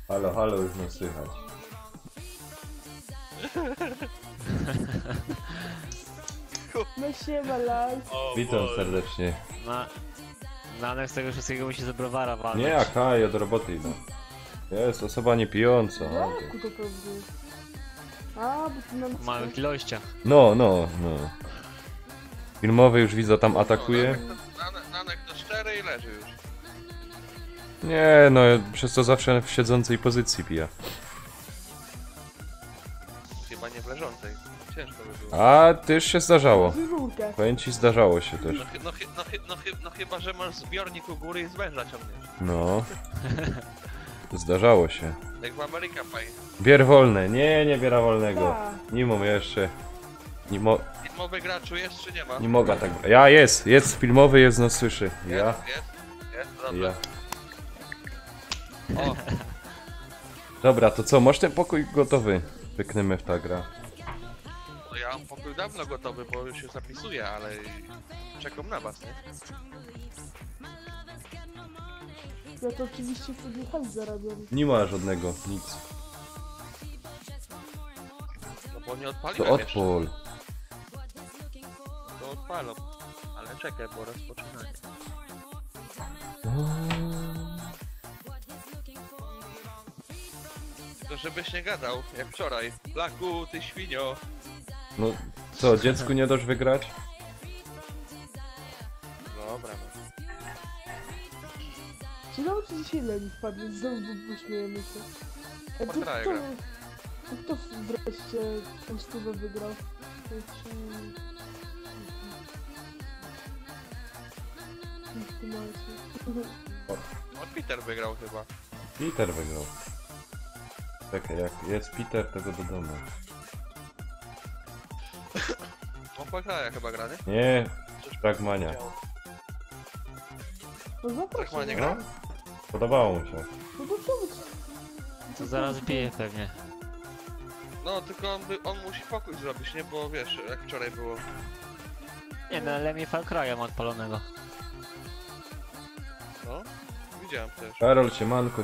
Halo, halo, już mnie słychać. No siema, live. Witam serdecznie. Nanek z tego wszystkiego musi z browara walnąć. Nie, Akaj, od roboty idę. Jest osoba niepijąca. Jaku to pewnie. A, bo ty nam... W małych ilościach. No. Filmowy już widzę tam atakuje. Nanek to 4 i leży już. Nie, no przez to zawsze w siedzącej pozycji pija. Chyba nie w leżącej. Ciężko by było. A też się zdarzało. Wywórkę. Powiem ci, zdarzało się też. No chyba, że masz zbiornik u góry i z węża ciągniesz. No. Zdarzało się. Jak w America Pie. Bier wolne. Nie biera wolnego. Tak. Nie mam jeszcze. Filmowy gra czujesz czy nie ma? Nie mogę tak. Ja jest filmowy, jest, no słyszy. Ja. Jest, dobra. Ja. O, Dobra, to co, masz ten pokój gotowy? Pykniemy w ta gra. no ja mam pokój dawno gotowy, bo już się zapisuję, ale czekam na was, nie? Ja to oczywiście sobie hajs zarabiam. Nie ma żadnego, nic. No bo nie To odpaliłem jeszcze. odpól. To odpalam. Ale czekaj, bo rozpoczynanie. To żebyś nie gadał, jak wczoraj. Blaku, ty świnio. No co, dziecku nie dasz wygrać? Dobra, no. Ciekawe, czy dzisiaj Leni wpadnie, znowu pośmiejemy się. To Kontra kto, gra. to kto wreszcie tą stówę wygrał? To ci... No Peter wygrał chyba. Peter wygrał. Czekaj, jak jest Peter, to go do domu. On po krajach chyba gra, nie? Nie, Fragmania. No Tak zapraszam. ma nie No, gra? podobało mu się. No to co? To zaraz pije pewnie. No tylko on musi pokój zrobić, nie? Bo wiesz, jak wczoraj było. Nie no, ale mi Far Cry'a ma odpalonego. No, widziałem też. Karol, siemanko.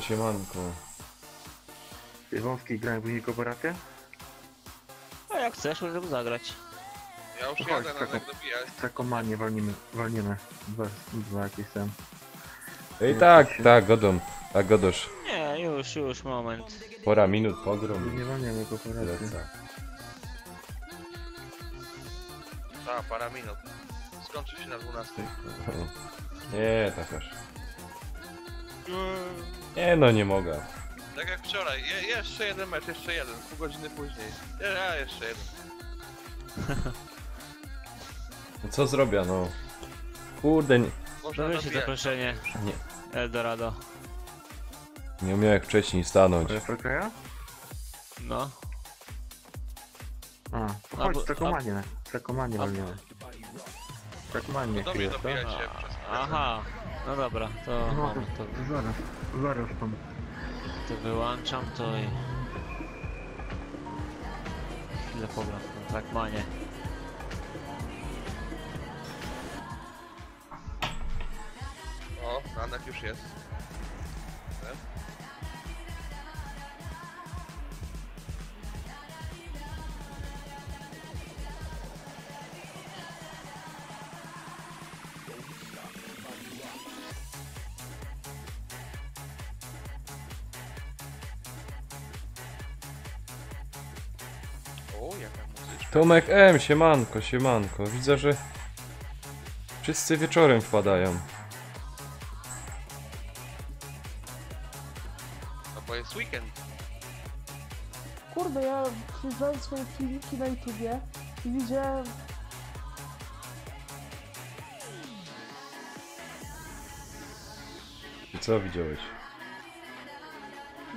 Wąski grałem później kooperację? A jak chcesz, możemy zagrać. Ja już Chodź, jadę na taką- tak dobijać. Trakomanie walniemy. Dwa jakieś tam. Ej, tak, Godosz. Nie, już, moment. Pora minut, pogrom. Nie walniemy kooperacji. Lecę. Ta, parę minut. Skończy się na 12. Nie, tak aż. Nie no, nie mogę. Tak jak wczoraj. Jeszcze jeden mecz, jeszcze jeden. Pół godziny później. Jeszcze jeden. No co zrobię, no. Kurde, Można Dowiesz się dobijać. zaproszenie. Nie. Eldorado. nie umiałem jak wcześniej stanąć. Far Cry'a? No. A, A chodź, bo- trakomanie walniemy. Trakomanie To chwilę, mnie co? dobijać się przez Aha. No dobra, to No moment, to, zaraz tam. to wyłączam to i... Chwilę pogram w tym Trackmanie. O, Nanek już jest. O, jaka muzyczka. Tomek M, siemanko, siemanko. Widzę, że wszyscy wieczorem wpadają. No bo jest weekend. Kurde, ja przyjrzałem swoje filmiki na YouTubie i widziałem... I co widziałeś?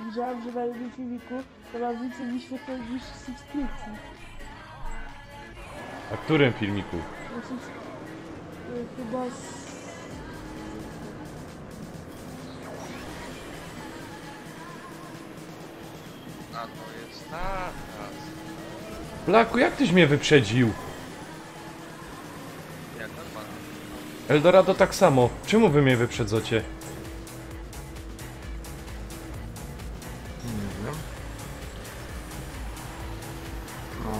Widziałem, że na jednym filmiku ma więcej wyświetleń niż subskrypcji. A którym filmiku? Chyba z... A to jest Taras. Blaku, jak tyś mnie wyprzedził? Jak normalnie. Eldorado tak samo. Czemu wy mnie wyprzedzocie? Nie wiem.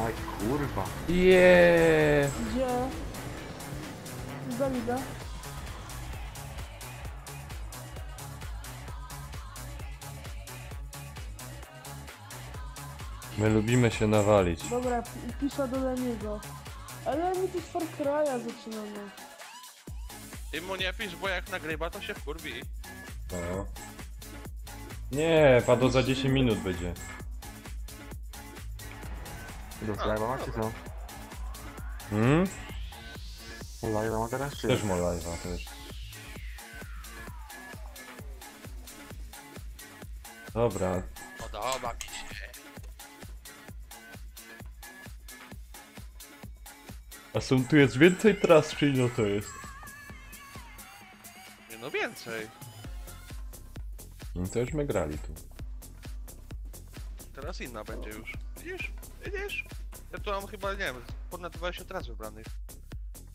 Aj, kurwa. Jeee. Gdzie? Zalida. My lubimy się nawalić. Dobra, piszę do Lemiego. Ale mi tu z Far Cry'a zaczynamy. Ty mu nie pisz, bo jak nagrywa, to się wkurwi. No. Nie, Pado za 10 minut będzie. Do live'a macie co? Hmm? Live'a ma teraz czy? Też ma live'a też. Dobra. Podoba mi się. A są tu jest więcej tras, czy no to jest? Nie no więcej. No to już my grali tu. Teraz inna będzie już. Widzisz? Widzisz? Ja tu mam chyba, nie wiem, ponad 20 tras wybranych.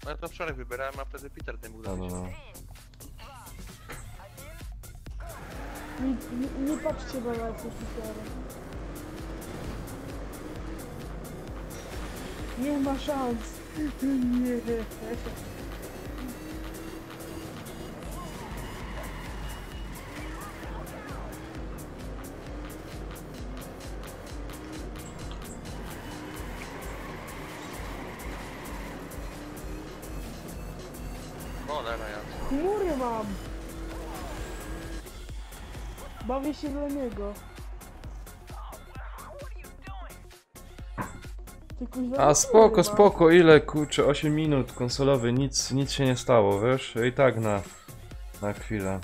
No ja to wczoraj wybierałem, a wtedy Peter nie mógł No, no, zabić. Nie patrzcie na nas, Petera. Nie ma szans. Nie. Cholera jasna. Chmury mam. Bawię się dla niego. Ty kuźwa A nie spoko, kurwa. spoko, ile kurczę, 8 minut konsolowy, nic się nie stało, wiesz? I tak na chwilę.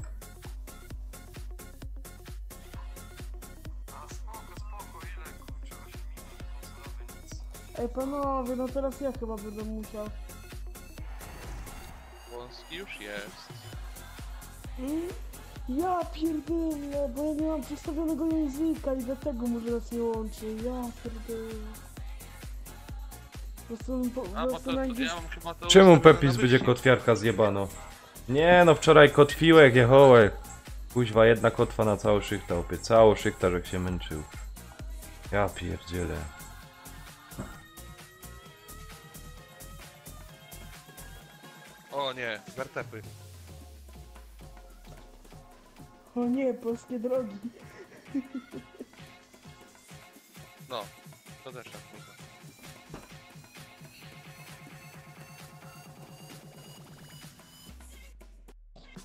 Ej panowie, no teraz ja chyba będę musiał. Wąski już jest. Ja pierdolę, bo ja nie mam przestawionego języka i dlatego może nas nie łączy. Ja pierdolę. Po prostu A bo to ja mam chyba to Czemu ustawione Pepis na będzie wyścig. kotwiarka zjebano? Nie no, wczoraj kotwiłek, jehołek. Kuźwa, jedna kotwa na całą szychta, opie, całą szychta, że się męczył. Ja pierdzielę. O nie, wertepy. O nie, polskie drogi. No, to też tak można.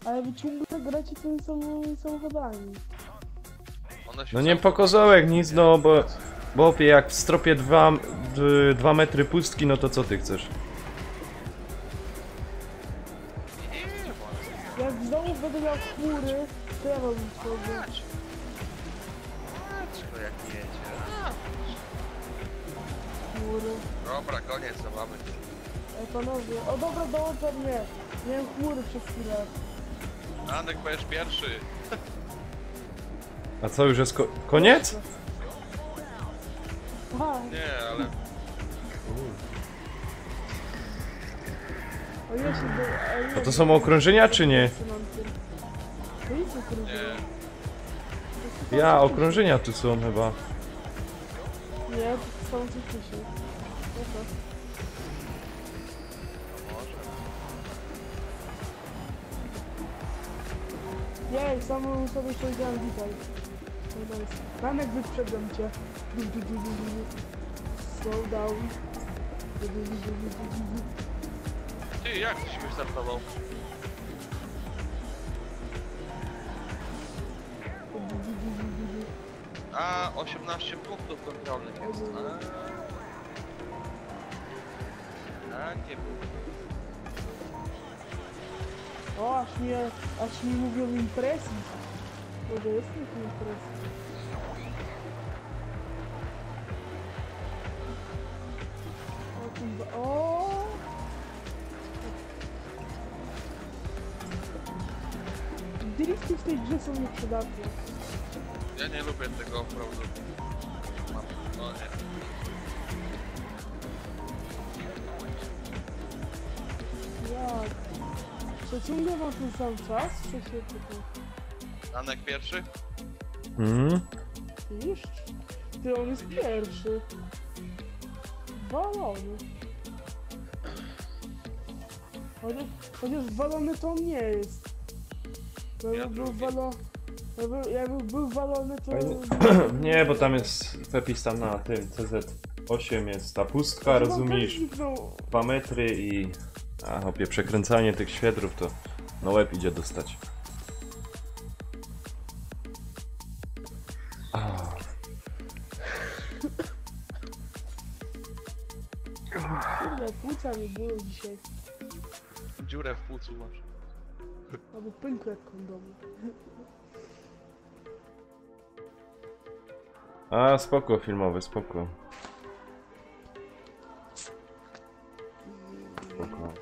Ale wy ciągle gracie tymi samymi samochodami. One się No nie są- pokozołek, nic, no bo opie, jak w stropie 2 metry pustki, no to co ty chcesz? Nie, bo Jak znowu będę miał chmury, to ja wam wchodzę. Patrz go jak jedzie. A, Chmury. dobra, koniec zabawy. Ej panowie, o dobra, dołącza mnie. Miałem chmury przez chwilę. Anek, będziesz pierwszy. A co, już jest koniec? Nie, Aha, ale o ja się do... A to są okrążenia, czy nie? To jest okrążenie. nie. Ja, okrążenia tu są chyba. Nie, to są coś wcześniej. Oto. Jej, samą sobie powiedziałem witaj. Ranek wyprzedzam cię. slow down. Ty, jak ty się wystartował? A, 18 punktów kontrolnych jest. A nie było. O, aż mi mówią impresji. Może jest tych impresji. O, kurwa, o! Drifty w tej grze są nieprzydatne. Ja nie lubię tego offroadu. No nie. Jak? Czy ciągle ma ten sam czas? Czy się tylko... Anek pierwszy? Mhm. Widzisz? Ty, on jest pierwszy. Walony. Chociaż walony to on nie jest. Jakby był walony... Jakby był walony to... Nie, bo tam jest Pepis tam na tym CZ8 jest ta pustka, rozumiesz? 2 metry i... A opie, przekręcanie tych świetrów to na łeb idzie dostać. Kurde, płuca mi było dzisiaj. Dziurę w płucu masz. Albo pękł jak kondomu. A, spoko filmowy, spoko. Spoko.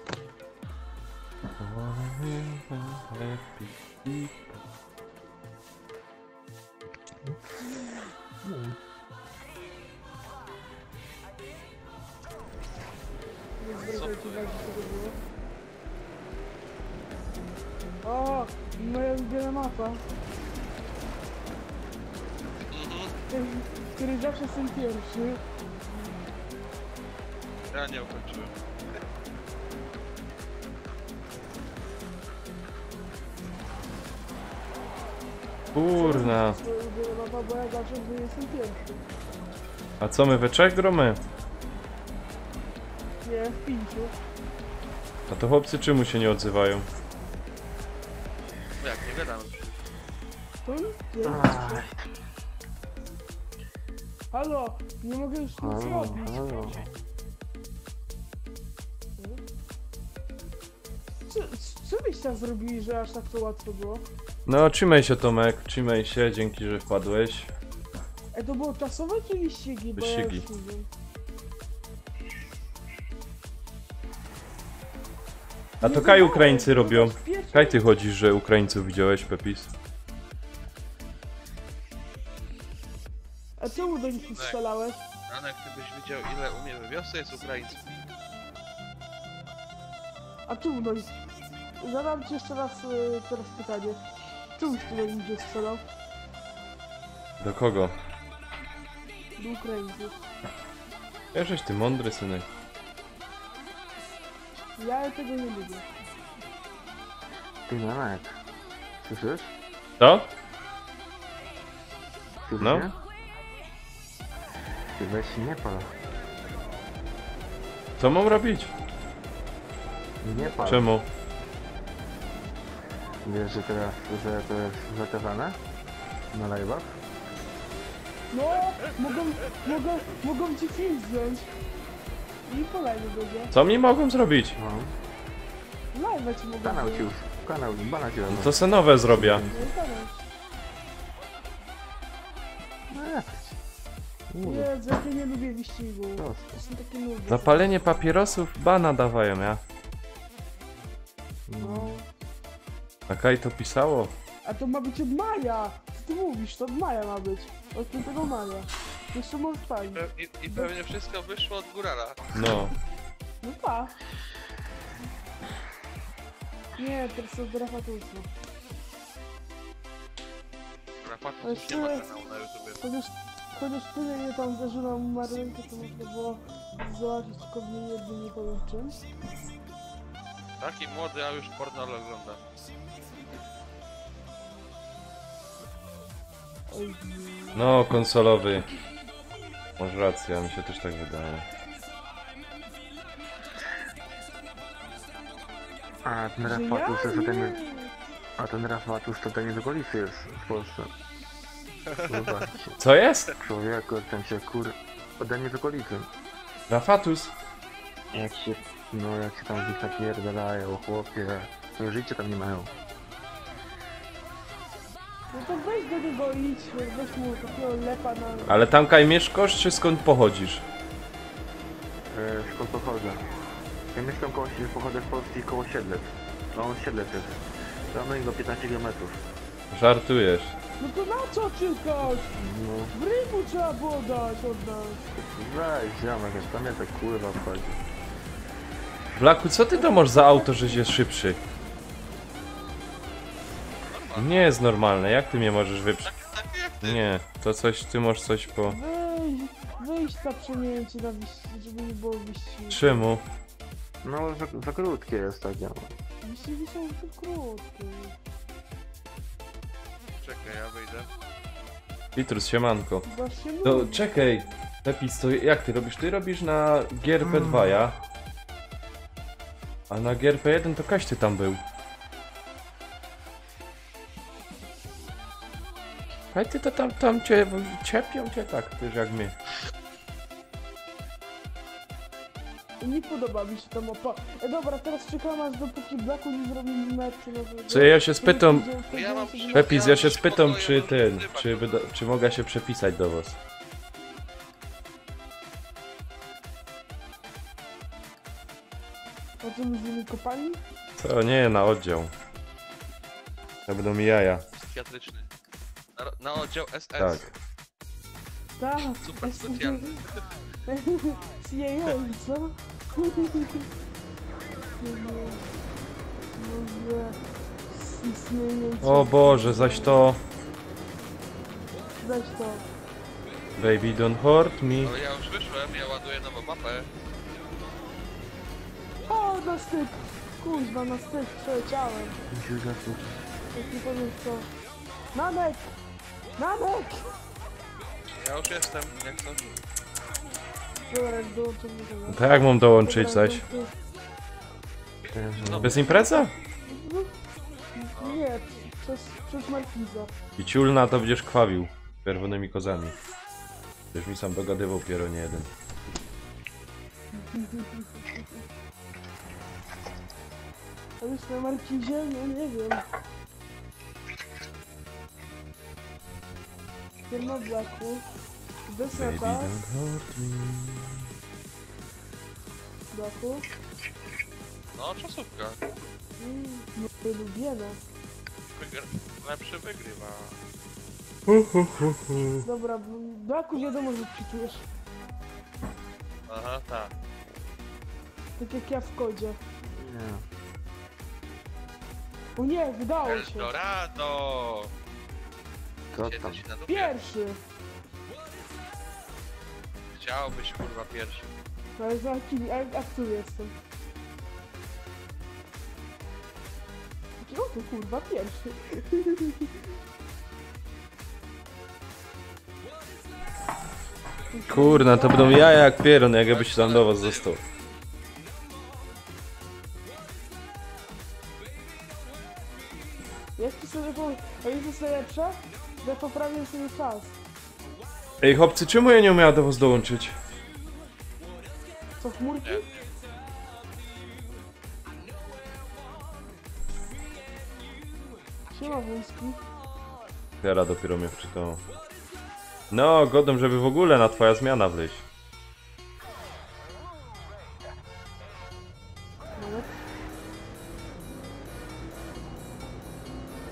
Nie zwracajcie uwagi, co to było. O! Moja ulubiona mapa. W której zawsze jestem pierwszy. Ja nie ukończyłem. Kurna. Moja ulubiona mapa, bo ja zawsze jestem pierwszy. A co my we trzech gromy? Nie, w 5. A to chłopcy czemu się nie odzywają? Jak nie gadamy przecież. To nie. Halo, nie mogę już nic robić. Co byś tam zrobili, że aż tak to łatwo było? No, trzymaj się Tomek, trzymaj się, dzięki, że wpadłeś. To było czasowe czy wyścigi? Bo ja Wyścigi. już nie wiem. A to kaj Ukraińcy robią. Kaj ty chodzisz, że Ukraińców widziałeś, Pepis? A czemu do nich strzelałeś? Anek, ty byś widział, ile u mnie we wiosce jest Ukraińców. A czemu do nich... Zadam ci jeszcze raz teraz pytanie. Czemuś ty do nich nie strzelał? Do kogo? Do Ukraińców. Jesteś ty mądry, synek. Ja tego nie lubię. Ty Nanek, słyszysz? Co? Słyszysz No. mnie? Ty weź się nie pal. Co mam robić? Nie pal. Czemu? Wiesz, że teraz że to jest zakazane? Na live'ach? No, mogą ci film zdjąć. I kolejny będzie. Co mi mogą zrobić? No. Live'a ci mogą Kanał ci zdjąć. już. Kanał, bana ci No wezmą. to se nowe zrobię. No i kanał. No jak? Nie, ja nie lubię wyścigu. Prosto. To są takie nudy. Zapalenie papierosów bana dawają, ja. No. A Kaj to pisało? A to ma być od maja! Co ty mówisz? To od maja ma być. Od 5 maja. Jeszcze może fajnie. I pewnie wszystko wyszło od górala. No. No tak. Nie, teraz to do Rafatusa. Rapatu już nie ma kanału na YouTube. Chociaż tyle mnie tam zażyłam marynkę, to można było zobaczyć tylko mnie jednym, nie powiem czym. Taki młody, a już porno ogląda. Oj, No, konsolowy. Masz rację, mi się też tak wydaje. A ten Że Rafatus ja to ten... nie. A ten Rafatus to ten z okolicy jest w Polsce. Zobaczcie. Co jest? Człowieku, ten się ode mnie z okolicy. Rafatus? Jak się... No jak się tam z nich napierdalają, chłopie. No życie tam nie mają. No to weź do niego idź, weź mu takiego lepa na... Ale tam kaj mieszkasz, czy skąd pochodzisz? Skąd pochodzę? Ja mieszkam koło siebie, pochodzę z Polski koło Siedlec. No on Siedlec jest. Tam do niego 15 km. Żartujesz. No to na co czekasz? No W rybu trzeba było dać od nas. weź ziomek, tam mnie tak kurwa wchodzi. Blaku, co ty to masz za auto, że jest szybszy? Nie jest normalne, jak ty mnie możesz wyprzeć? Tak jak ty. Nie, to coś, ty masz coś po... Wyjść na przemięcie na wyścig, żeby nie było wyścigu. Czemu? No za krótkie jest takie. Wyścigi są tylko krótkie. Czekaj, ja wyjdę. Pitrus, siemanko. Właśnie To mówię. czekaj, Pepis, to jak ty robisz? Ty robisz na GRP2, ja? A na GRP1 to Kaś ty tam był. Kaj ty to tam cię ciepią cię tak, też jak my. Nie podoba mi się ta mapa. Dobra, teraz czekam aż dopóki Blacku nie zrobi meczu nowego. Co ja się spytam, Ja mam przy- Pepis, ja się mam spytam, pokoju, czy no, ten, chyba. czy mogę się przepisać do was. A co my z nimi kopalni? Co, nie, na oddział. To będą mi jaja, Psychiatryczny. Na oddział SS. tak. Tak. Super specjalny. CIA, co? Może... Istniejący... O Boże, zaś to... Weź to. Baby don't hurt me. No ja już wyszłem, ja ładuję nową mapę. O, na styk! Kuźwa, na styk przeleciałem. Jak nie powiem co. Namek! Namek! Ja już jestem, jak chcesz. Dobra, jak dołączę do tego. To jak mam dołączyć zaś? No, Bez impreza? Nie, przez Markiza. I ciulna to będziesz krwawił czerwonymi kozami. Też mi sam dogadywał piero nie jeden. A już na Markizie? No nie wiem. Firma Blacku. Baby Deseta. don't hurt me. Blacku. no czasówka. No lubiene. Lepszy wygrywa. Dobra, Blacku wiadomo, że czytujesz. Aha, tak. Tak jak ja w kodzie. Nie. O nie, wydało się. Eldorado! Co Siedzę tam? ci na dupie. Pierwszy. Chciałbyś kurwa pierwszy. Ale za kim? A który jestem? O to kurwa, pierwszy. Kurna, to będą jaja jak pieron, jakbyś tam do was został. Jest to sobie a jest to sobie lepsze? Że poprawię sobie czas. Ej chłopcy, czemu ja nie umiałem do was dołączyć? Co, chmurki? Nie. Siema wąski. Teraz dopiero mnie wczytało. No, godem, żeby w ogóle na twoja zmiana wyjść. Nawet.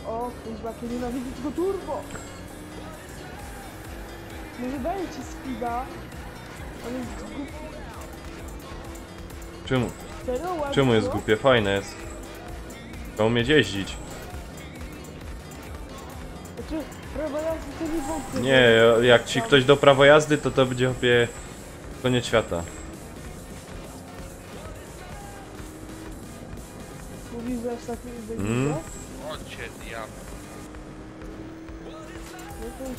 O, kuźwa, kiedy nienawidzę tego turbo! Może daję ci speeda, ale jest głupi. Czemu? Serio? Ładnie Czemu jest było? głupie? Fajne jest. Trzeba umieć jeździć. Znaczy, prawo jazdy to nie wątpię. Nie, jak ci ktoś do prawo jazdy, to będzie chłopie koniec świata. Mówi, że aż tak nie będzie. Mm. Chodźcie, diabł. No to już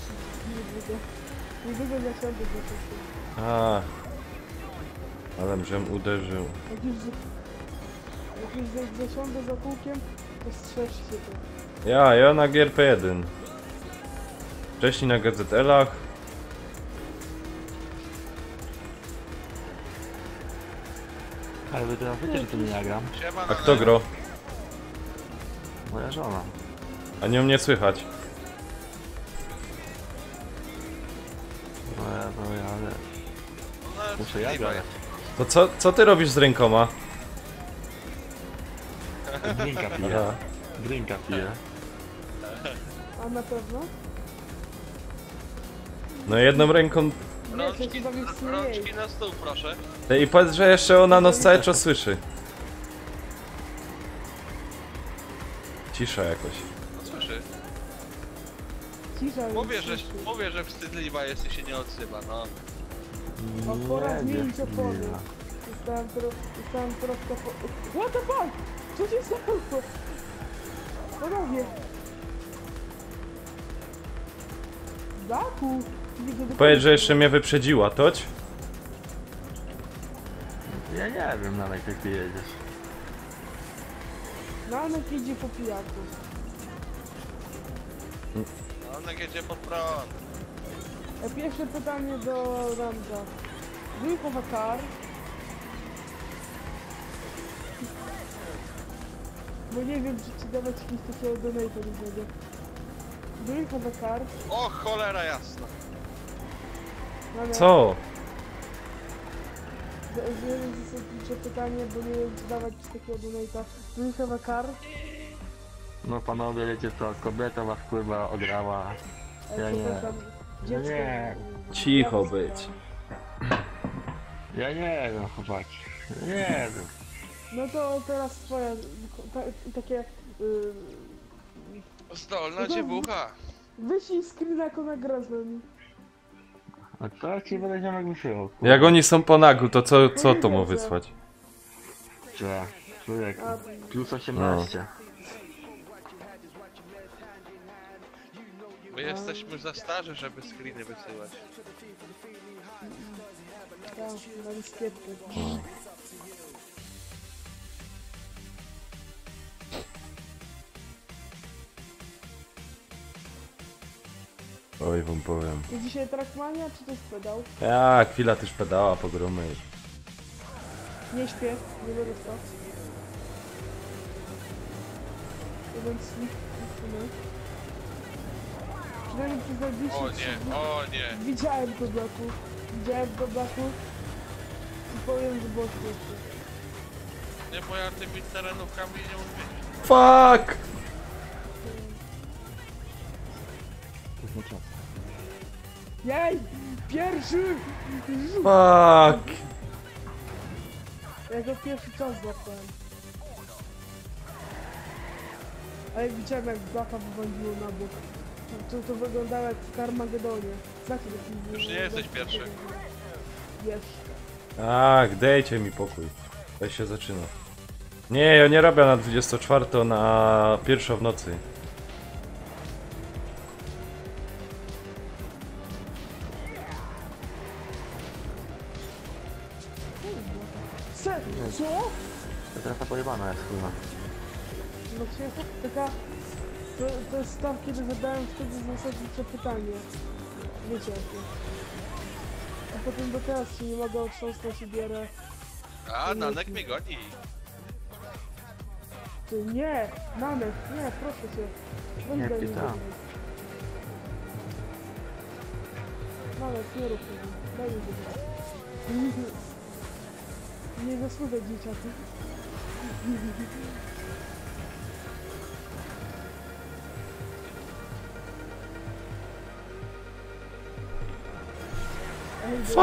nie będzie. Niedługo zasiądę do wszystkich. A, ale żem uderzył. Jak już zasiądę za kółkiem, to strzeżcie to. Ja na GRP1. Wcześniej na GZL-ach. Ale wy teraz wiecie, że to nie nagram. Siema, A kto gro? Moja żona. A nią nie słychać. No ja, ale... No, Muszę ja grać. To co ty robisz z rękoma? Drinka piję. Aha. Drinka piję. A na pewno? No jedną ręką... Nie, to Rączki, ci bawić rączki na stół, proszę. I powiedz, że jeszcze ona nas cały czas słyszy. Cisza jakoś. No słyszy. Cisza. Mówię, że wstydliwa jest i się nie odzywa, no. O, pora zmienić nie. opony. Dostałem troszkę po... What the fuck? Co się stało? Panowie. Daku. Powiedz, że jeszcze mnie wyprzedziła, toć? Ja nie wiem nawet jak ty jedziesz. Nanek idzie po pijaku. No, ona jedzie pod prąd. Pierwsze pytanie do Ramza. Do you have a car? Bo nie wiem, czy ci dawać jakieś takiego donate'a różnego. Do you have a car? O, cholera jasna. Nanek, Co? Zasadnicze pytanie, bo nie wiem, czy dawać ci takiego donate'a. Do you have a car? No panowie, wiecie co, kobieta was kurwa ograła. Ja nie. Przepraszam, dziecko. Nie. Cicho Ja być. Ja nie wiem chłopaki. Ja nie wiem. No to teraz twoja, takie... Zdolna dziewucha. Wyślij screena, jak ona gra z nami. A co ci będę ziomek wysyłał? kurwa? Jak oni są po nagu, to co to mu wysłać? Co? Człowiek. A, Plus 18. My jesteśmy za starzy, żeby screeny wysyłać. tak, na dyskietkę. Oj, wam powiem. To dzisiaj Trackmania, czy to jest pedał? Ja, chwila też pedała po gromy. Nie śpię, nie będę spał. Jeden sleep, przynajmniej przez najbliższe O 3 nie, dni. o nie. Widziałem go bloku. Widziałem go bloku. I powiem, że było śmieszne. Nie, bo ja tymi terenówkami nie umiem. Fuck! Jej! Pierwszy! Fuck! Ja go pierwszy czas złapałem. Ale widziałem, jak blacha wywaliło na bok. To wyglądało jak w Carmagedonie. Znacie taki... Już nie jesteś pierwszy. Wiesz. Tak, dajcie mi pokój. To się zaczyna. Nie, ja nie robię na 24, na 1 w nocy. Co? To teraz ta pojebana jest kurwa. No się taka... To jest tam, kiedy zadałem wtedy zasadnicze pytanie. Wiecie jakie. A potem do teraz się nie mogę otrząsnąć i bierę... A, Nanek mnie goni. Ty, nie! Nanek, nie, proszę cię. Weź Nie daj mi pytam. wygrać. Nanek, nie rób tego. Daj mi wygrać. Nie zasłuchaj dzieciaki. Ej, Fuck!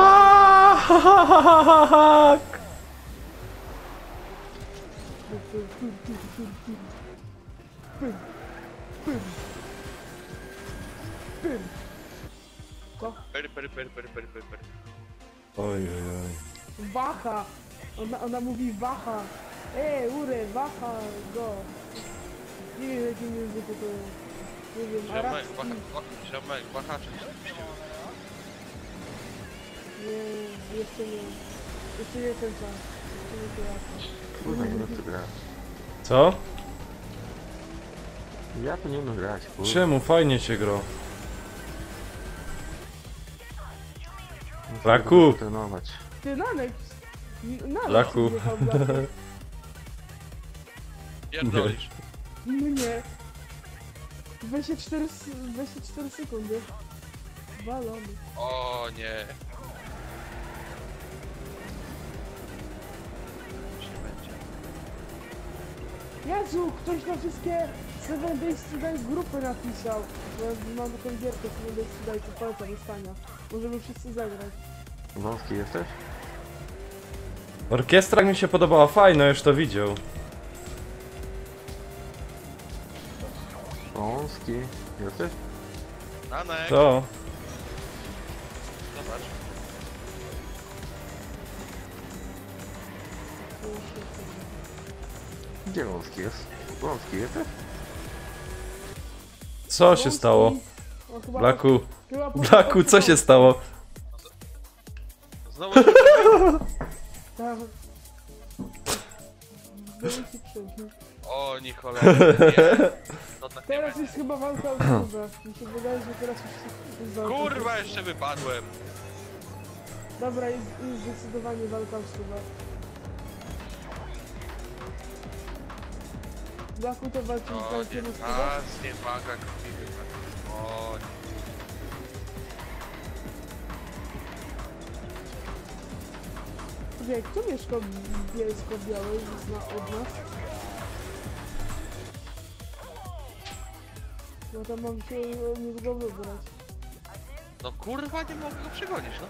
Co? Pery. Oj, oj, oj. Waha! Ona mówi waha! Ure, waha, go! Nie wiem w jakim języku to jest. Nie wiem, Ziomek, arabski. ziomek, wahaczy. Nie, jeszcze nie. Jeszcze nie ten czas. Jeszcze nie tyle. Kurwa, nie umiem w to grać. Co? Ja to nie umiem grać, kurwa. Czemu? Fajnie się gro. Laku. Trenować. Ty, Nanek! Nanek Laku. wjechał w laku. Pierdolisz. No nie. 24 sekundy. Balony. O nie. Już nie będzie. Jezu, ktoś na wszystkie 7 Days to Die grupy napisał. Bo mam taką gierkę 7 Days to Die, to polecam dostania. Możemy wszyscy zagrać. Wąski jesteś? Orkiestra mi się podobała, fajna, już to widział. Wąski. Jesteś? Nanek, To. zobacz. Gdzie wąski jest? Wąski jesteś? Co się stało? O, chyba- Blaku. chyba Blaku, co się stało? Znowu się Tak. Znowu się przejdzie. O, Nikola. Nie. To tak nie Teraz będzie. jest chyba walka o głowę. Mi się wydaje, że teraz już jest walka. Kurwa, jeszcze wypadłem. Dobra, jest zdecydowanie walka o głowę. Blaku to walczy z O, walkiem nie, o głowę. nie waga krwi wypadł. O, nie. Wie, kto mieszka w Bielsko-Białej od nas? No to mam się niedługo wybrać. No kurwa, nie mogę go przegonić, no.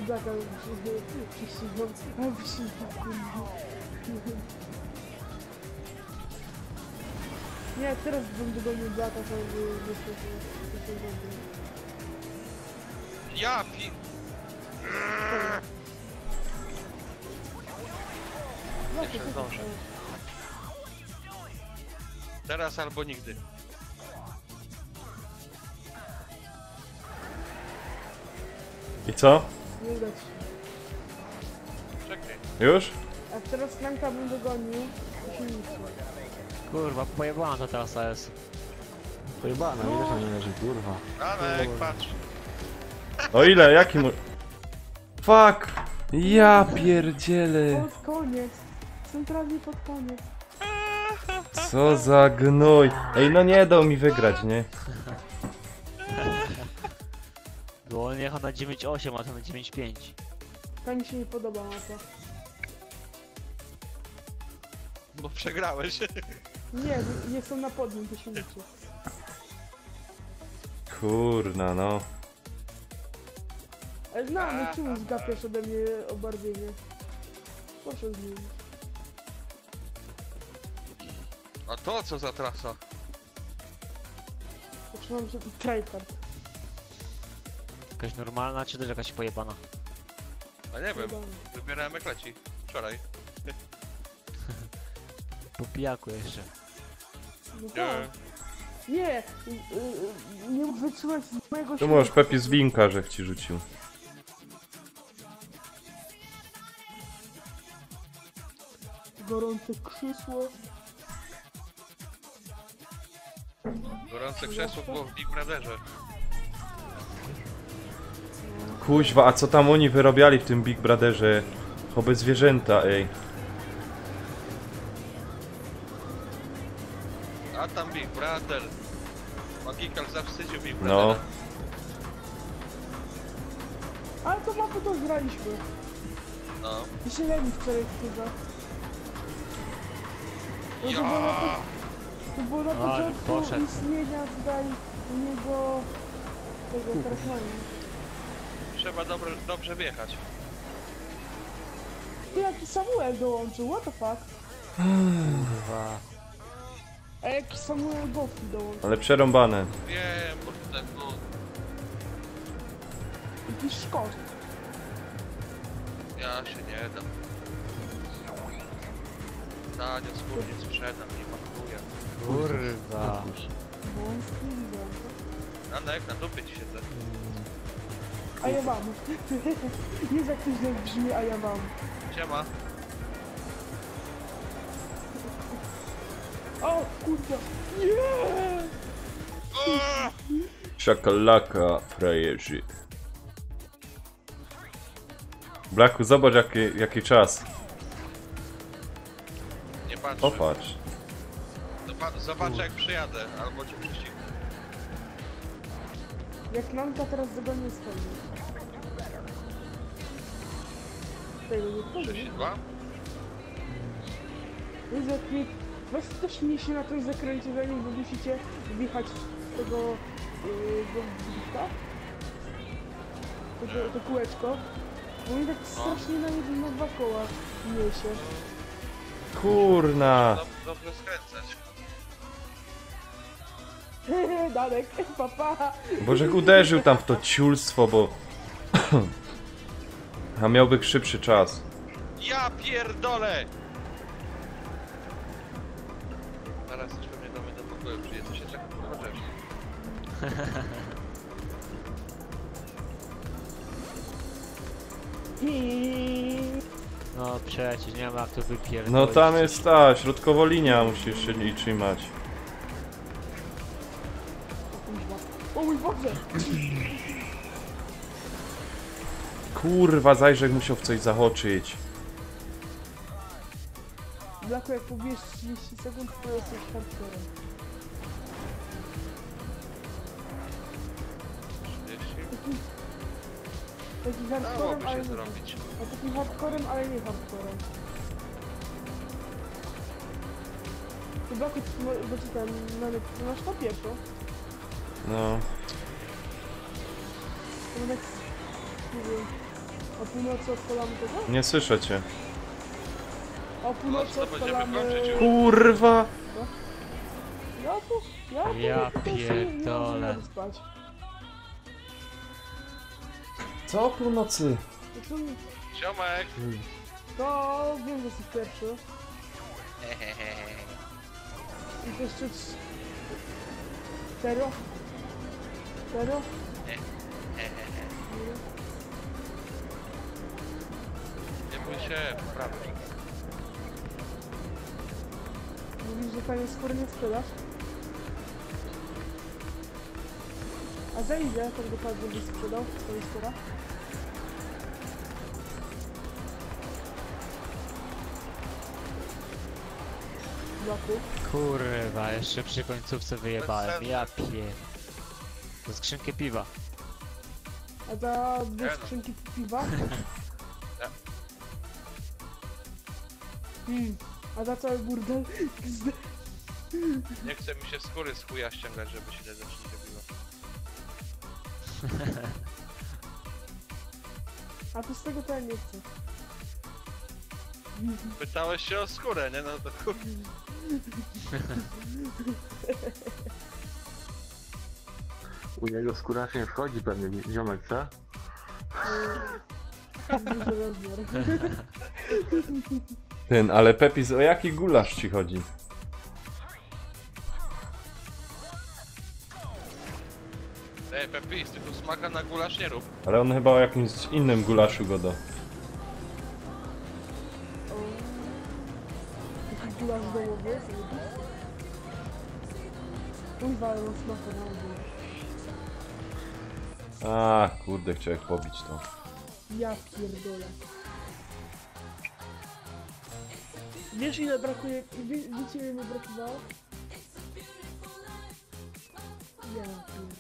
Zaka, przyścigam, a przyścigam. Nie, teraz bym dogonił Blaka, to by się dobrze. Ja pi... Jeszcze zdążę. Teraz albo nigdy. I co? Nie udać się. Czekaj. Już? A teraz Franka bym dogonił, to się nic. Kurwa, pojebana to teraz jest. Pojebana, ile tam nie leży, kurwa. Danek, patrz. O ile? Jaki mu... Fuck! Ja pierdzielę. Pod koniec. Centralnie pod koniec. Co za gnój. Ej, no nie dał mi wygrać, nie? Bo on jechał na 9.8, a to na 9.5. To mi się nie podoba mapa. Bo przegrałeś. Nie, jestem na podium, to się liczy. Kurna, no. Ale no czemu zgapiasz ode mnie obarwienie? Proszę zmienić. A to co za trasa? Zaczynam się... Tryhard. Jakaś normalna, czy też jakaś pojebana? A nie wiem, wybierałem jak leci. Wczoraj. Po pijaku jeszcze. No Nie. tak. Nie! Nie mógł wytrzymać z mojego Tu możesz Pepi z linka, że ci rzucił. Gorące krzesło. Gorące krzesło było w Big Brotherze. Kuźwa, a co tam oni wyrabiali w tym Big Brotherze? Choby zwierzęta, ej. A tam Big Brother. Magikal zawstydził Big No. Brothera. Ale to mapę to graliśmy. No. I się Leni wczoraj chyba. Ja. To było na Ale początku poszedł. istnienia tutaj u niego tego Trackmana. Trzeba dobrze wjechać. Ty jaki Samuel dołączył, what the fuck? Kurwa. A jaki Samuel Goffy dołączył? Ale przerąbane. Wiem, bo tutaj no, Jakiś Szkot. ja się nie dam. Zdanie wspólnie sprzedam, nie marnuję. Kurwa. Wąski widzę. Anek, na dupie ci siedzę. A ja mam. Jest jak ktoś źle brzmi, a ja mam. Siema. O, kurwa. Nie! Szakalaka, frajerzy. Blaku, zobacz jaki czas. Nie patrzę. Popatrz. Zobaczę jak przyjadę, albo cię prześcignę. Jak Nanka teraz dogonię swoje. Tego nie wchodzi. Przesidła? Jest jak mi... Weź też mnie się na tym zakręcie, że nie musicie wjechać z tego... do blika. To kółeczko. Bo mi tak strasznie na dwa koła niesie. Kurna. Dobrze skręcać. Danek, papa. Boże, jak uderzył tam w to ciulstwo, bo... A miałby szybszy czas. Ja pierdolę! Zaraz coś pewnie do mnie do pokoju przyjedzie, to się czeka kurwa cześć. No przecież nie ma jak to wypierdolić. No tam jest ta, środkowo linia, musisz się jej trzymać. O mój Boże! Kurwa, Zajrzek musiał w coś zahaczyć. Blaku, jak pobijesz 30 sekund, to jesteś hardcorem. 30? Taki hardcorem, Dałoby ale się nie... zrobić. A takim hardcorem, ale nie hardcorem. To Blaku, bo ci tam, ty masz to pierwszą. No. To tak... Nie wiem... O północy odpalamy tego? Nie słyszę cię. O północy No, to będziemy odpalamy... kończyć już. Kurwa! Ja pierdolę. Nie mogę spać. Co o północy? Ziomek! To wiem, że jesteś pierwszy. I to jeszcze... Serio? Serio? Nie bój się, prawie. Mówisz, że tanie skóry nie sprzedasz? A za ile tak dokładnie byś sprzedał twoje skóra? Blaku? Kurwa, jeszcze przy końcówce wyjebałem. Ja pier... To skrzynkę piwa. A za Nie dwie no. skrzynki piwa? A za cały burdel? Nie chce mi się skóry z chuja ściągać, żeby się też nie robiło. A to z tego to ja nie chcę. Pytałeś się o skórę, nie? No to kurwa. U niego skóra nie wchodzi pewnie, ziomek, co? Duży rozmiar. Ten, ale Pepis, o jaki gulasz ci chodzi? Ej, Pepis, ty tu smaka na gulasz nie rób. Ale on chyba o jakimś innym gulaszu goda. Taki gulasz domowy. Kurwa, ale on smaka na ogół. A, kurde, chciałem pobić to. Ja pierdolę. Wiesz ile brakuje, wiecie ile mi brakowało? Ja pierdolę.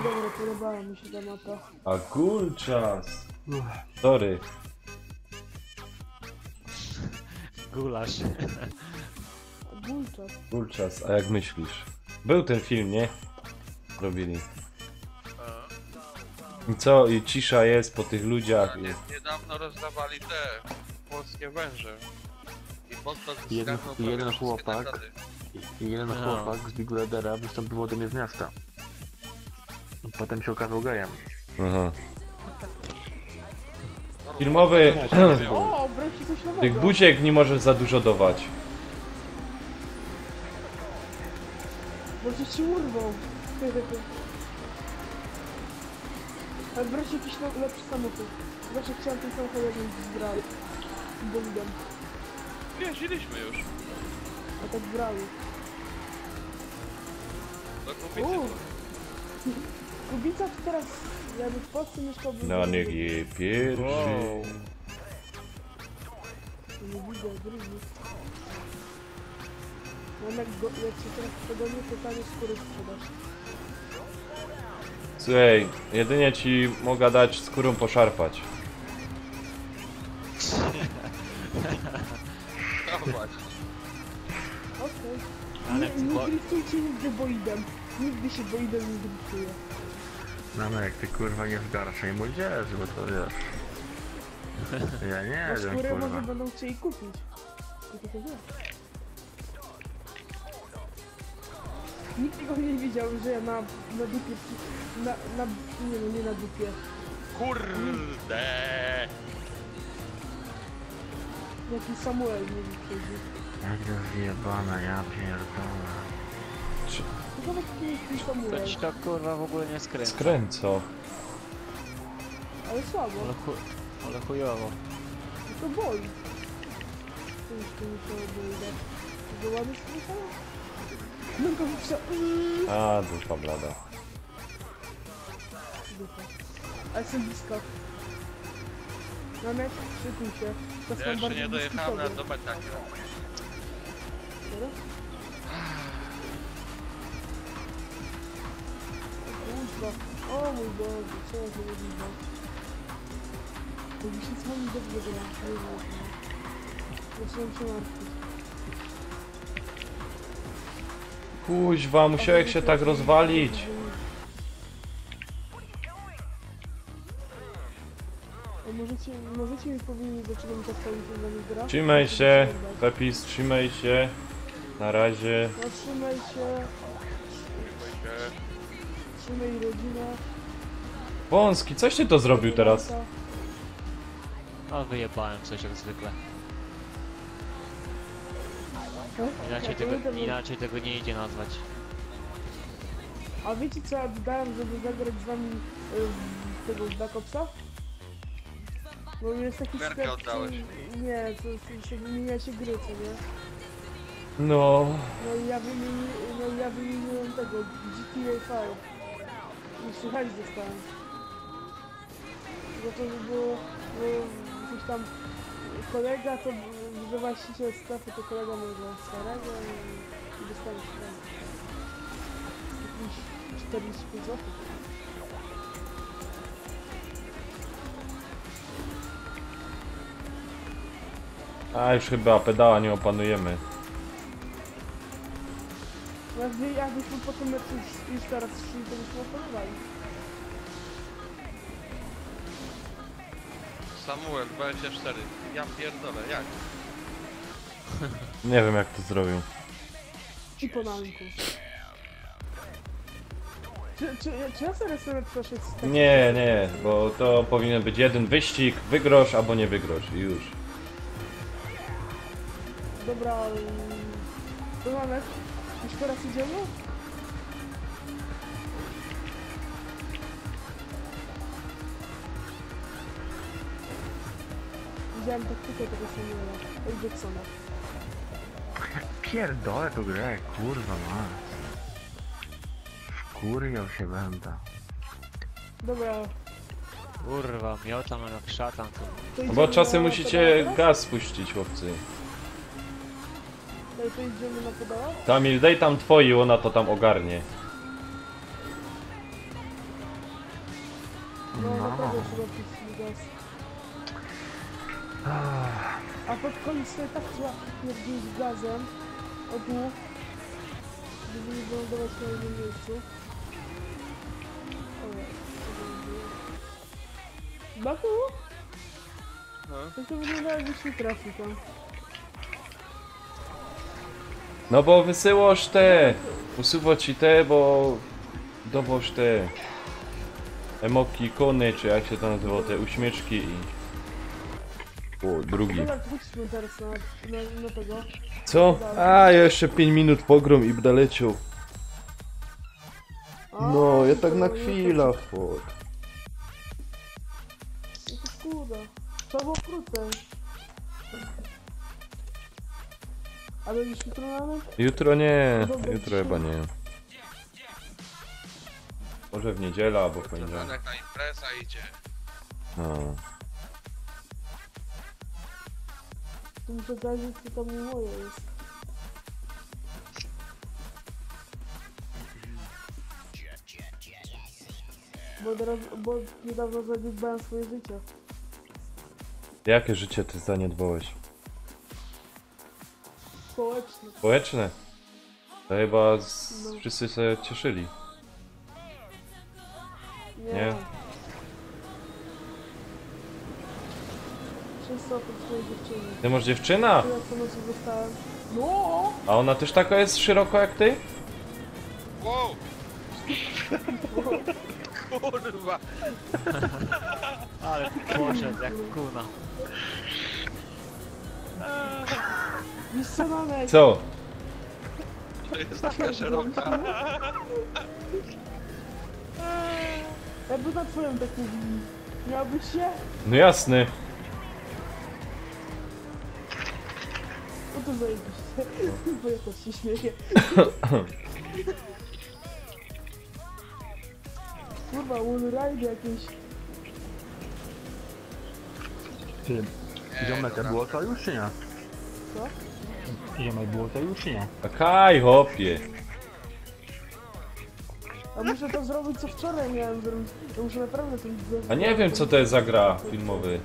Dobra, podobała mi się ta mapa. A gulczas! Sorry. Gulasz. A gulczas. Gulczas, a jak myślisz? Był ten film, nie? Robili. I co? I cisza jest po tych ludziach. Niedawno rozdawali te polskie węże. I podczas Jeden- zgarnął prawie jeden wszystkie chłopak. nagrody. I jeden No. chłopak z Big Leadera wystąpił ode mnie z miasta. Potem się okazał gejem. Aha. Filmowy. O, wreszcie coś nowego. Tych buziek nie możesz za dużo dawać. Może ci urwą. Ale brać jakiś lepszy samochód. Zawsze chciałem ten samochód jakimś zbrał. Bolidem. Jeździliśmy już. A tak brały. Do Kubicy. Kubica to teraz, jakby w Polsce mieszkałbym... Na niech je pierwszy. Wow. Nie widzę, drugi. No jak się teraz pogonię, to tanie skóry sprzedasz. Słuchaj, jedynie ci mogę dać skórą poszarpać. No właśnie. Okej. Ale Nie bo- driftujcie nigdy boidem. Nigdy się boidem nie driftuje. No jak ty kurwa nie w garszej młodzieży, bo to wiesz. Ja nie No wiem skórę kurwa. może będą chcieli kupić. Tylko to wie. Nikt tego nie widział, że ja na dupie... nie no, nie na dupie. Kurde! Jaki Samuel nie wychodzi. Jak to zjebana, ja pierdolę. To nawet taki Samuel. To ci to kurwa w ogóle nie skręca. Skręco. Ale słabo. Ale chujowo. To boli. To już to nie trzeba było dać. To ładnie skręcało? No to wrzuca... A, dupa blada. Dupa. Ale jestem blisko. Namek, szykuj się. Teraz Ja mam jeszcze bardzo nie bliski dojechałem na sobie. do Betaki. Dobra? O kurwa. O mój Boże, co ja tu widzę? To mi się co mi dobrze gra. Nie wiem. Zaczynam się martwić. Kuźwa, musiałeś się tak rozwalić. A możecie mi powiedzieć, dlaczego mi ta stolica dla mnie gra? Trzymaj się, Pepis, trzymaj się. Na razie. No trzymaj się, trzymaj rodzinę. Wąski, coś ty to zrobił teraz? No wyjebałem coś jak zwykle. Inaczej tego nie idzie nazwać. A wiecie co ja dodałem, żeby zagrać z wami tego Black Opsa? Bo jest taki Werkę sklep, oddałeś. nie, to wymienia się gry, co nie? No. No i ja wymieniłem tego GTA 5. I słuchać dostałem. Bo to było gdzieś tam kolega, to że właściciel sklepu to kolega mojego starego i dostałem słuchać. Jakieś 45 zł. A już chyba pedała nie opanujemy. Jakbyśmy potem już teraz szli, to byśmy opanowali. Samuel 24. Ja pierdolę, jak? Nie wiem jak to zrobił. I po nalinku. Czy ja sobie sobie przeszedł z takim... Nie, bo to powinien być jeden wyścig, wygrosz albo nie wygrosz i już. Dobra, to mamy. Już teraz idziemy? Widziałem taktykę tego Samuela, Jacksona. Pierdolę tu grę, kurwa ma. Wkurwiał się będę. Dobra, Kurwa, miotam jak szatan tu. to idziemy Bo czasem na musicie pedała teraz? gaz spuścić, chłopcy. To idziemy na pedała? Tamil, daj tam twoi, ona to tam ogarnie. No, No. naprawdę trzeba puścić gaz. A pod koniec sobie tak trzeba pierdzieć gazem o tu, żeby nie wylądować na jednym miejscu. Baku? No. To wygląda jakbyś nie trafił tam. No bo wysyłasz te, usuwa ci te, bo dowoż te emoki, ikony, czy jak się to nazywa, te uśmieszki i... O, drugi. Dobra, to chodźmy teraz na tego. Co? A, ja jeszcze 5 minut pogrom i będę leciał. No, ja tak na to- chwilę, fuck. No to kurde. Trzeba było krócej. Ale już jutro mamy? Jutro nie, Dobra, jutro dzisiaj- chyba nie. Może w niedzielę albo w poniedziałek. Ranek na impreza idzie. No. To muszę zajrzeć, co tam nie moje jest. Bo niedawno zaniedbałem swoje życie. Jakie życie ty zaniedbałeś? Społeczne. Społeczne? To chyba No. wszyscy się cieszyli. Nie. Wszyscy oprócz swojej dziewczyny. Ty masz dziewczyna? To jak to nocy dostałem? No! A ona też taka jest szeroko jak ty? Wow! Kurwa! Ale poszedł jak kuna. Wiesz co, Nanek? Co? To jest taka szeroka. Jakby na twoją tak mówili. Miałbyś się? No jasny. No to zajebiście. Bo ja też się śmieję. Kurwa, wallride jakieś. Ty, ziomek, dobra. było to już czy nie? Co? Ziomek, było to już czy nie? A kaj, hopie. A muszę to zrobić, co wczoraj miałem zrobić. Ja muszę naprawdę to A nie wiem co to jest za gra filmowy.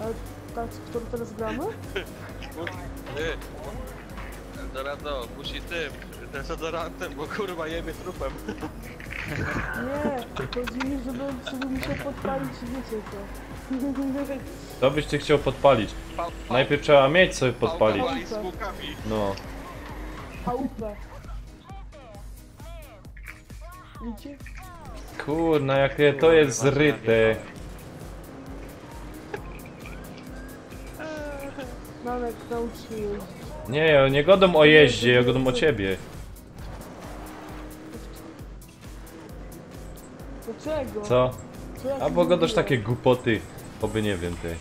A tak, którą teraz gramy? Ty! Eldorado, musi tym, dezodorantem, bo kurwa jebie trupem. Nie, chodzi mi, żebym sobie musiał podpalić, wiecie co. To byś ty chciał podpalić. Pał, Najpierw trzeba mieć sobie podpalić. Pałka wali z łukami. No. Chałupę. Widzicie? Kurna, jakie to jest zryte. Nanek, naucz mnie jeździć. Nie, ja nie godą o jeździe, ja godą o ciebie. Dlaczego? Co? Co ja A ci bo gadasz mówiłem? takie głupoty. Oby nie wiem ty.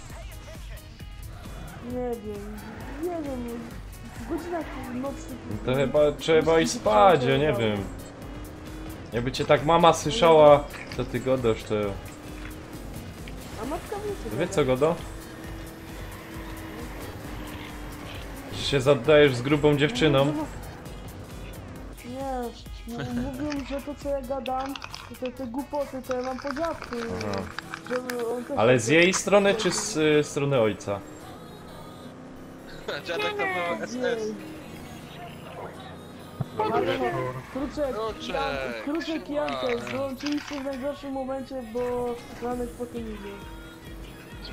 Nie wiem. Nie wiem. W godzinach nocnych... To chyba trzeba iść spać, ja nie wiem. Jakby cię tak mama słyszała, co ty godasz, to... A matka wie co Wie co godo? Że się zadajesz z grubą dziewczyną. Nie, mówią, że to co ja gadam, to te głupoty, to ja mam po dziadku. Aha. Żeby on też Ale tak- z jej strony czy z strony ojca? Dziadek to był SS. Jej. Ale no, Kruczek, Kruczek, Kruczek i siema. Jankę złączyliście w najgorszym momencie, bo Ranek potem idzie.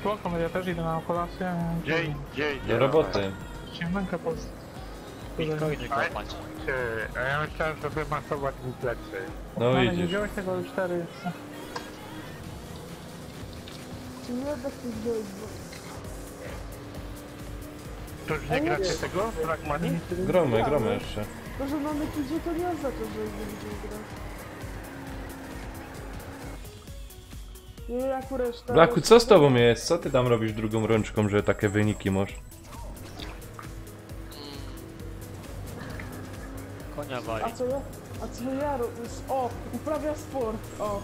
Spoko, no ja też idę na kolację. Do roboty. Siemanka po... Bitcoiny kopać. A ja myślałem, żeby masować dupleksy. No Nie widzisz. wziąłeś tego 4. Czy nie da się wziąć, bo... To już nie gracie tego? Trackmanii? Gromy jeszcze. To, że Nanek idzie, to nie oznacza, że nie będzie grać. Nie jak reszta... Blaku, co z tobą jest? Co ty tam robisz drugą rączką, że takie wyniki masz? Konia wali. A co ja robię? O, uprawia sport, o.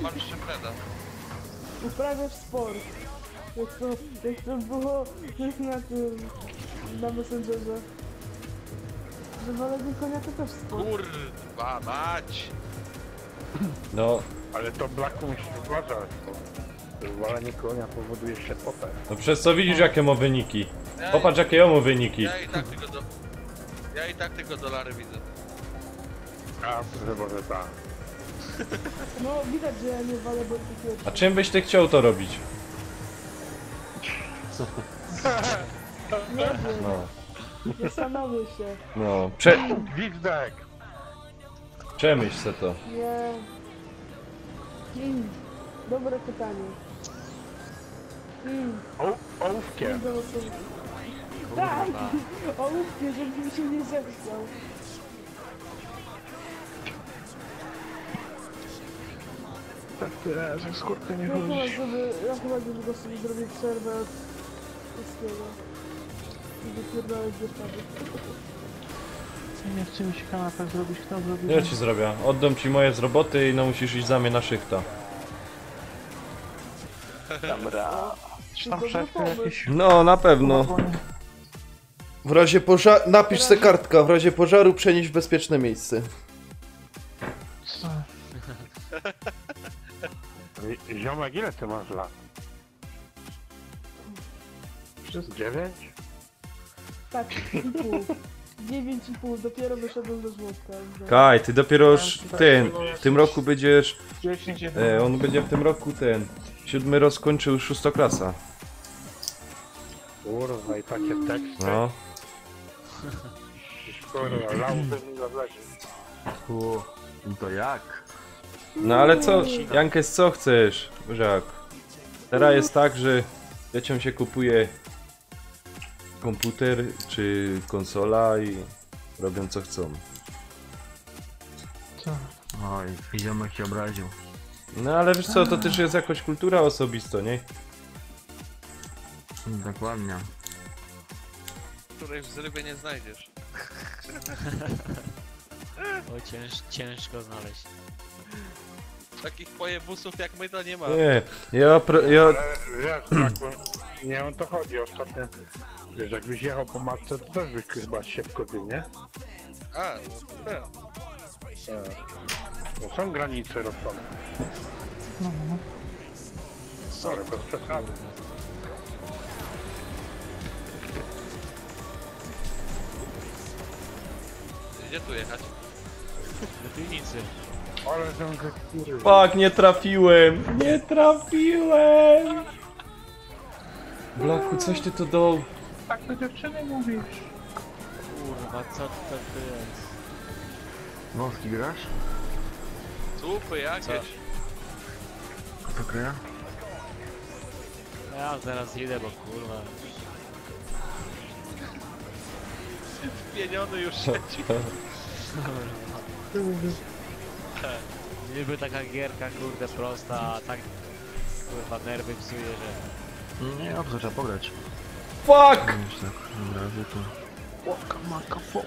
Masz Shepreda. Uprawiasz sport. Jak to było na tym, na Messengerze. Że walenie konia to też sport. Kurwa mać! No, Ale to Blacku musisz uważać, bo walenie konia powoduje szepotę. no przez co widzisz jakie ma wyniki? Popatrz jakie ja mu wyniki. Ja i tak tylko dolary widzę. A, że może tak. No widać, że ja nie walę, bo tylko... A czym byś ty chciał to robić? Nie wiem, No, zastanowię się. no. Gwizdek! Przemyśl se to. Nie. Dobre pytanie. Ołówkiem! Nie wiem, o co... Tak! Ołówkie, żeby mi się nie zechciał. tak tyle, że skórkę nie Ja chyba, chodzi. niedługo sobie zrobię przerwę od wszystkiego. I wypierdolę dziewczady. Nie chce mi się kanapę zrobić, kto zrobi? Ja ci zrobię. Oddam ci moje z roboty i no musisz iść za mnie na szychta. Dobra. Czy tam dobry szefy pomysł. jakieś... No, na pewno. W razie pożaru... Napisz se kartka, w razie pożaru przenieść w bezpieczne miejsce. Co? Ziomek, ile ty masz lat? Przez 9? Tak, 9,5. 9,5, dopiero wyszedłem do żłobka. Kaj, ty dopiero już w tym roku będziesz... 10, on będzie w tym roku 7 rok skończył 6 klasa. Kurwa, i takie teksty. No. Kurwa, lausy mi zawlezie. To jak? No ale co, Jankes, co chcesz? Bożak. Teraz jest tak, że dzieciom się kupuje komputer czy konsola i robią co chcą. Co? Oj, ziomek się obraził. No ale wiesz co, to też jest jakoś kultura osobista, nie? Dokładnie. Której w zrywie nie znajdziesz. Oj, ciężko znaleźć. Takich pojebusów jak my to nie ma. Nie, ja... Ale wiesz, nie o to chodzi ostatnio. Wiesz, jakbyś jechał po matce, to też byś chyba się wkopił, nie? A, no to tak. Bo są granice rozsądne. Sorry, bez przesady. Gdzie tu jechać? Do piwnicy. Ale ciągle kurwa. Fuck, nie trafiłem! Nie trafiłem! Blaku, coś ty to dał. Tak do dziewczyny mówisz. Kurwa, co to jest? Wąski grasz? Słupy jakieś. To kryja? Ja zaraz idę, bo kurwa. Pieniony już siedzi. Niby taka gierka, kurde, prosta, a tak kurwa nerwy psuje, że... Nie, dobrze, trzeba pograć. Fuck! Wiesz tak, dobra, że to... Łaka, maka, fo.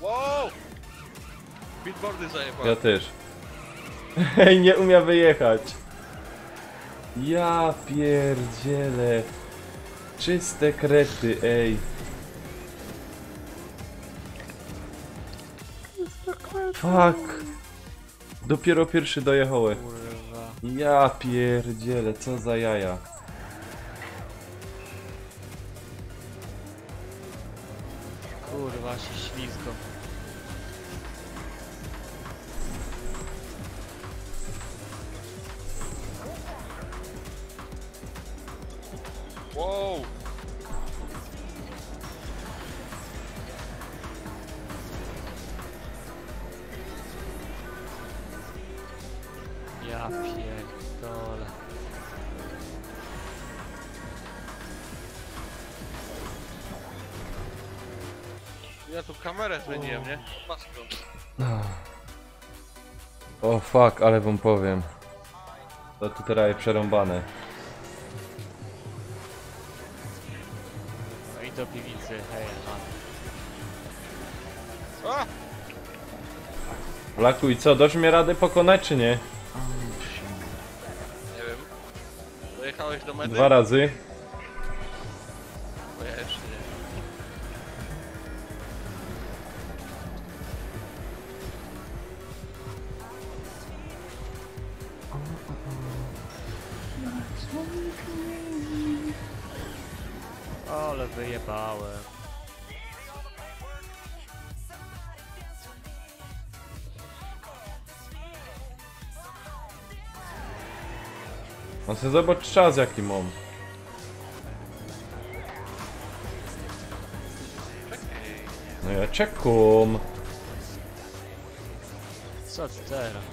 Wow! Speedboardy zajebałem. Ja też. Hej, nie umiem wyjechać. Ja pierdzielę. Czyste krety, ej. Fuck. Dopiero pierwszy dojechałem. Kurwa. Ja pierdzielę, co za jaja. Kurwa, się ślizgą. Wow! Ja pierdolę. Ja tu kamerę zmieniłem, nie? Maską. O fuck, ale wam powiem. To tu teraz jest przerąbane. No i do piwnicy, hej, no. A! Blaku, i co, dasz mnie radę pokonać czy nie? Nie wiem. Dojechałeś do mety? 2 razy. Bo ja jeszcze nie. Ale wyjebałem. No sobie zobacz czas jaki mam. No ja czekam. Co ty teraz?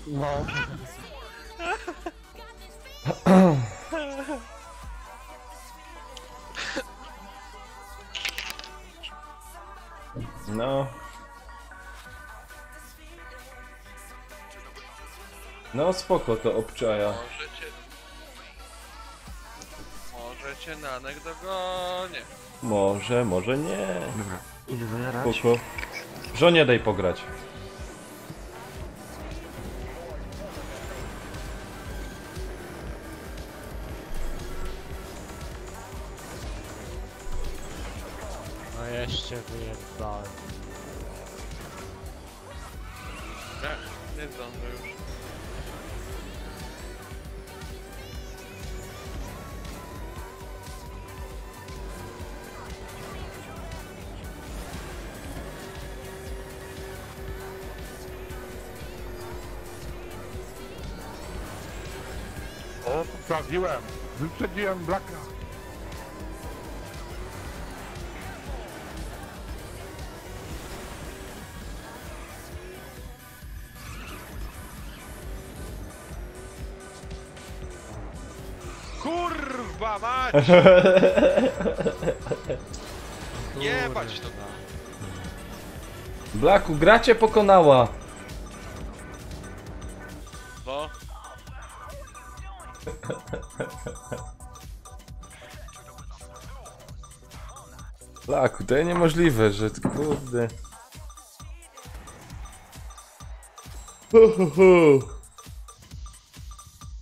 No. No. No spoko to obczaja. Możecie Nanek dogonię. Może, może nie. Dobra, idę zajarać. Spoko. Żonie daj pograć. No jeszcze wyjebałem. Nie zdążę już. O, sprawdziłem. Wyprzedziłem Blacka. Kurwa mać! Jebać to. Blacku, gra cię pokonała. No. Blacku, to niemożliwe, że kurde.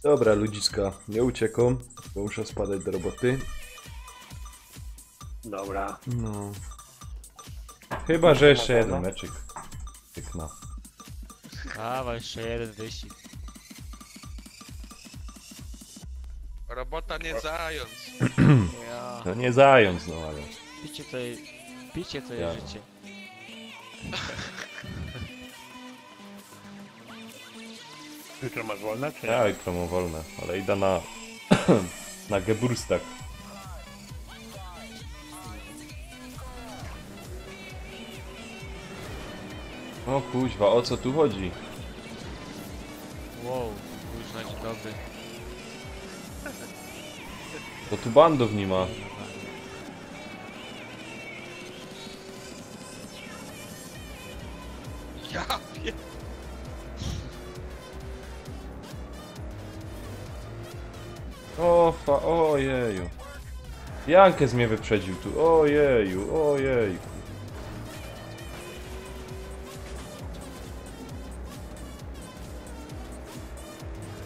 Dobra, ludziska, nie uciekam, bo muszę spadać do roboty. Dobra. No. Chyba, że jeszcze jeden meczyk. Tykna. Dawaj, jeszcze jeden wyścig. Robota nie zając. Ja. No nie zając, no ale. Picie to Ja. jest życie. Jutro masz wolne, czy nie? Ja jutro mam wolne, ale idę na... na Geburstag. O kuźwa, o co tu chodzi? Wow, już dzień dobry. To tu bandów nie ma. Ja pier... Ojeju. Jankes mnie wyprzedził tu, ojeju, ojeju.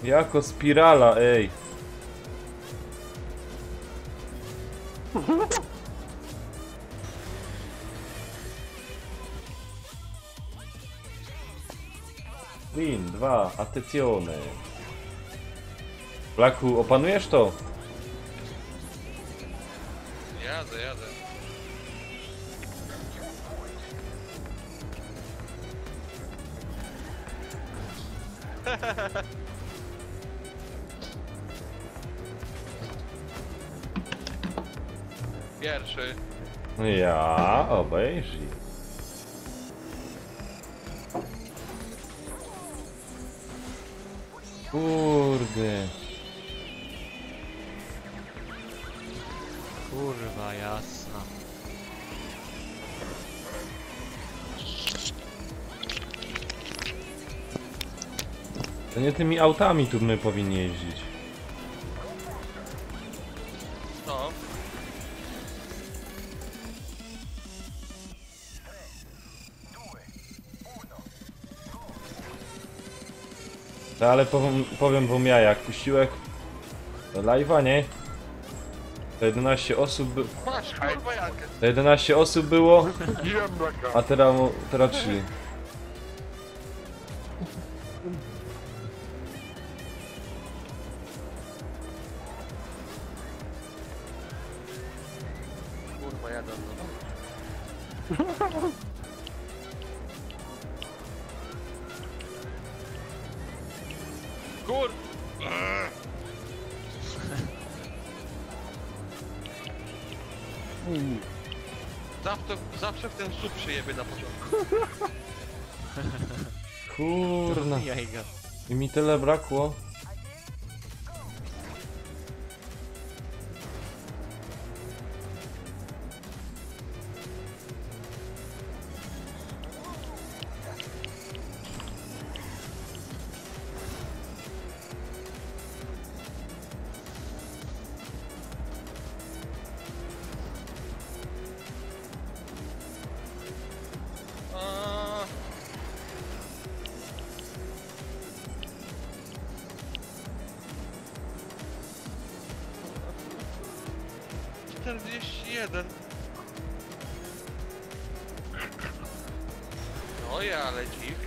Jako spirala, ej. Win, 2, attenzione. Blacku, opanujesz to? Jadę. Pierwszy. Ja, obejrzyj. Kurde. Kurwa, jasna. To nie tymi autami tu my powinni jeździć. No. No ale powiem wam ja, jak puściłem live'a, nie? To 11 osób Masz kurwa Jankę. to 11 osób było, Widziałem Blacka. a teraz 3. Kurwa jadę. Kur... Zawsze w ten słup przyjebie na początku. Kurna. Mijaj go. I mi tyle brakło. A, 41. No ja lecik.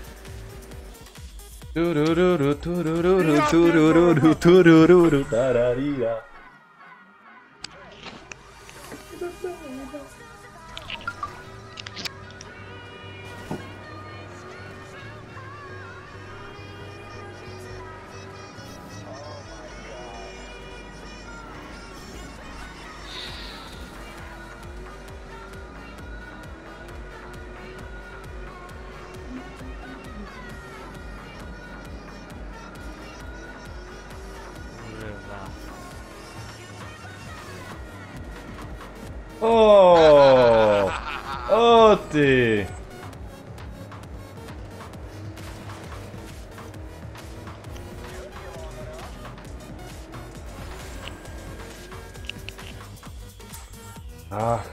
Turururu, turururu, turururu, turururu, tararira. Kurwa. O! O ty! Ach.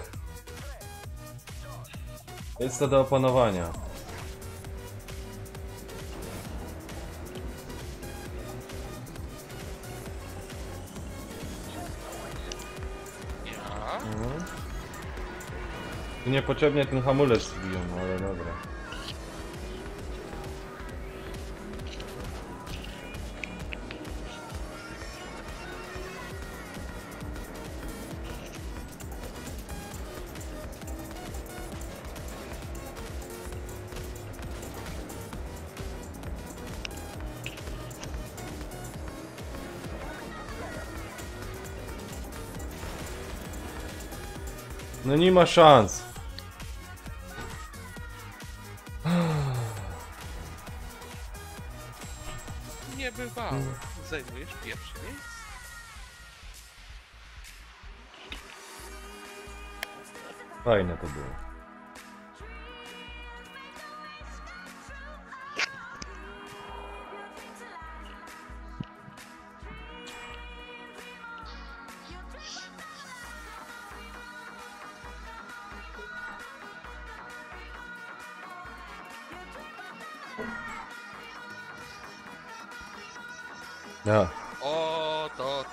Jest to do opanowania. Ja? Tu niepotrzebnie ten hamulec biją, ale dobra. No nie ma szans. Nie bywało. Zajmujesz pierwsze miejsce. Fajne to było. Ja. O, to.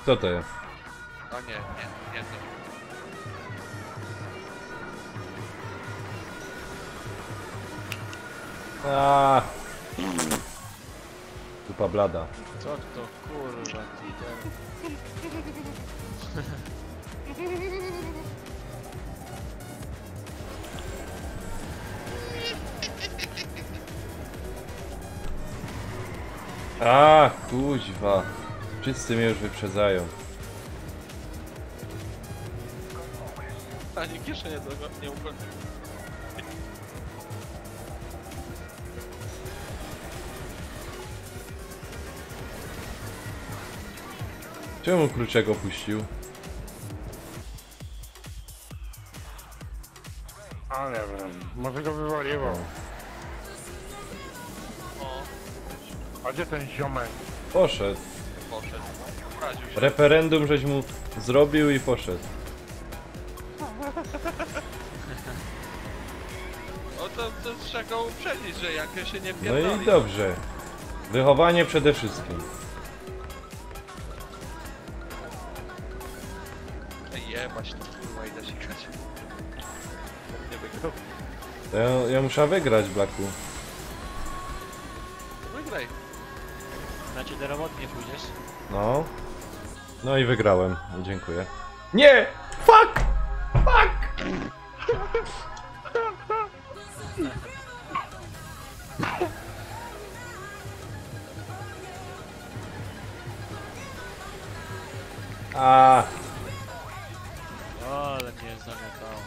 Co to jest? A nie to. A. Dupa blada. Co to kurwa Twitter? A, kuźwa. Wszyscy mnie już wyprzedzają. Ani kieszenie tego nie ukończył. Czemu Kruczego puścił? A nie wiem, może go wywaliło. O, A gdzie ten ziomek? Poszedł. poszedł. Poradził się. Referendum żeś mu zrobił i poszedł. O to trzeba go uprzedzić, że jak się nie No pierdoli. i dobrze. Wychowanie przede wszystkim. Jebać to kurwa, idę sikać. Nie wygrał. To ja muszę wygrać, Blacku. Wygraj. Znaczy do roboty nie pójdziesz? No. No i wygrałem. Dziękuję. Nie! Fuck! Fuck! A, O, ale mnie zamiotało.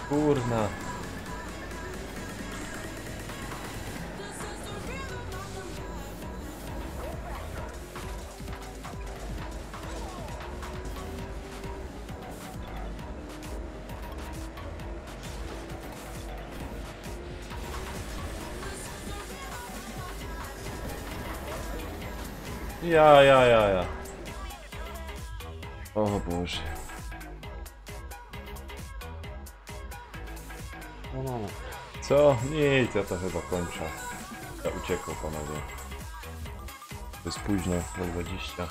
Kurna. Ja. O Boże. No. Co? Nic, ja to chyba kończę. Ja uciekł, panowie. To jest późno, do 20.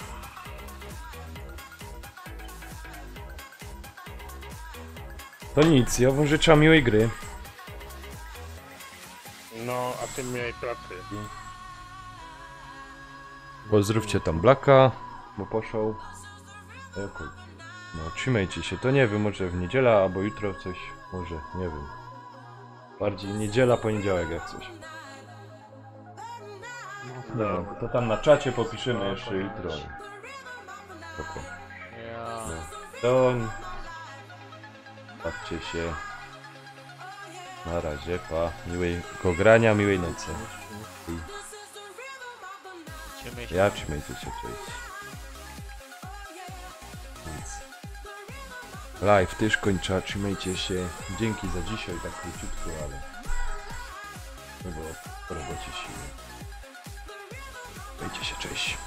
To nic, ja wam życzę miłej gry. No, a ty miałeś pracy. Pozdrówcie tam Blacka, bo poszł. No, trzymajcie się, to nie wiem, może w niedzielę albo jutro coś, może, nie wiem. Bardziej niedziela, poniedziałek jak coś. No, to tam na czacie popiszemy jeszcze jutro. Spoko. Ja. No. To... Bawcie się. Na razie, pa. Miłego grania, miłej nocy. Trzymaj się. Ja trzymajcie się, cześć. Nic. Live też kończę, trzymajcie się. Dzięki za dzisiaj, tak króciutko, ale... Było po robocie siły. Trzymajcie się, cześć.